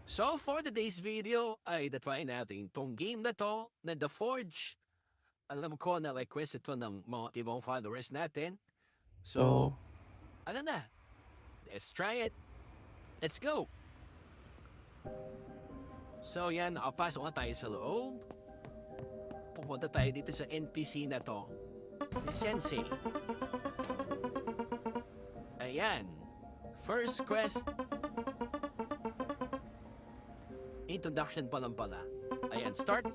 So for today's video ay datry natin tong game na to na The Forge. Alam ko na request ito ng mga ibang followers natin. So, Oo. ano na? Let's try it. Let's go! So yan, nakapasok na tayo sa loob. Pupunta tayo dito sa NPC na to. Si Sensei. Ayan. First quest. Introduction pa lang pala. Ayan, start.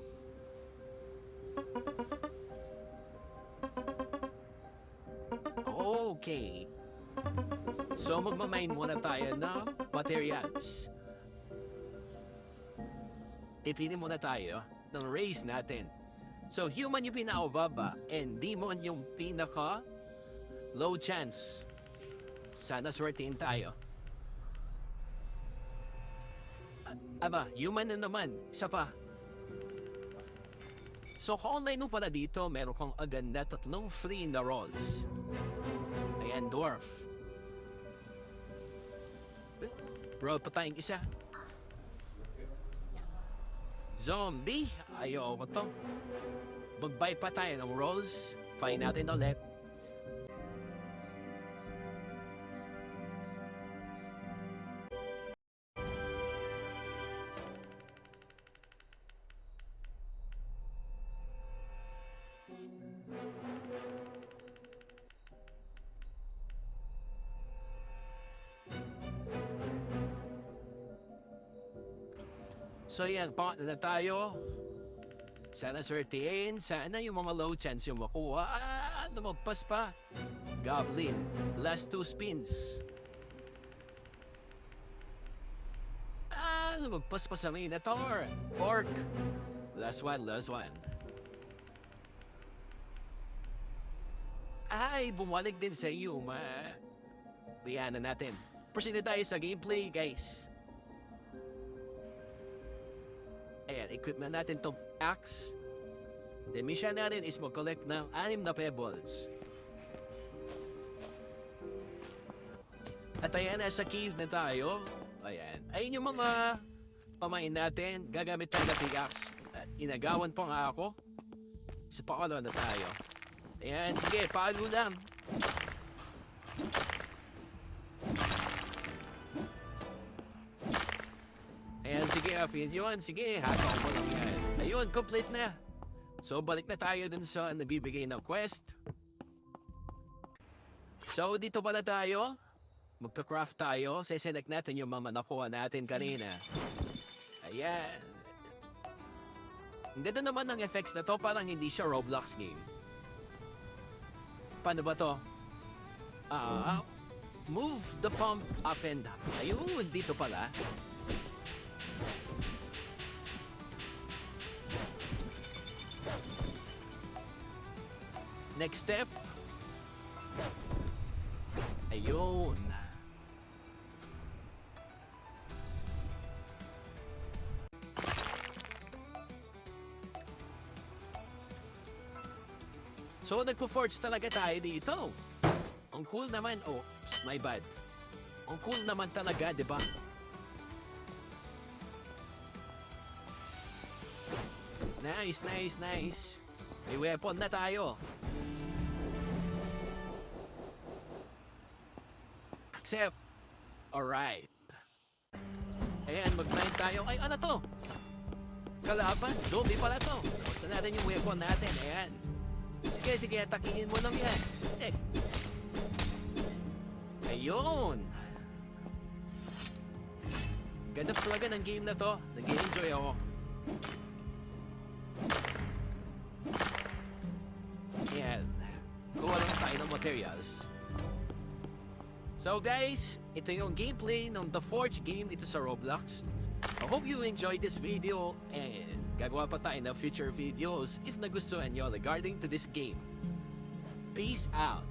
Okay. So magmamain muna tayo ng materials. Pipili muna tayo ng race natin. So human yung pinakababa and demon yung pinaka low chance. Sana swertihin tayo. Aba, human na naman. Isa pa. So kung online mo pala dito, meron kang agad na 3 free na rolls. Ayan, dwarf. Roll pa tayong isa. Zombie. Ayoko to. Mag-buy pa tayo ng rolls. Find natin ulit. So yan, pangatlo na tayo. Sana swertihin. Sana yung mga low chance yung makuha. Lumagpas pa. Goblin. Last 2 spins. Lumagpas pa sa Minotaur. Orc. Last one, last one. Ay, bumalik din sa Yuma. Biyanan natin. Proceed na tayo sa gameplay, guys. Ayan, equipment natin itong axe. The mission natin is mag-collect ng 6 na pebbles. At ayan, nasa cave na tayo. Ayan. Ayun yung mga pamain natin. Gagamit tayo ng pickaxe. At inagawan pa nga ako. Sa pakalo na tayo. Ayan, sige, palo lang. Ayan, sige, Afin. Yun, sige, hataw mo lang yan. Ayun, complete na. So, balik na tayo dun sa nabibigay ng quest. So, dito pala tayo. Magka-craft tayo. Seselect natin yung mga nakuha natin kanina. Ayan. Hindi doon naman ang effects na to. Parang hindi siya Roblox game. Paano ba to? Move the pump up and down. Ayun, dito pala. Next step. Ayun. So, nagpo-forge talaga tayo dito. Ang cool naman. Oh, my bad. Ang cool naman talaga, di ba? Nice, nice, nice. May weapon na tayo. Accept. Alright. Ayan, mag-blind tayo. Ay, ano to? Kalaban? Zombie pala to. Basta natin yung weapon natin. Ayan. Sige, sige, atakihin mo lang yan. Sige. Ayun. Ganda talaga ng game na to. Nag-enjoy ako. Ayan. Kuha lang tayo ng materials. So guys, ito yung gameplay ng The Forge game dito sa Roblox. I hope you enjoyed this video and gagawa pa tayo ng future videos if nagustuhan nyo regarding to this game. Peace out!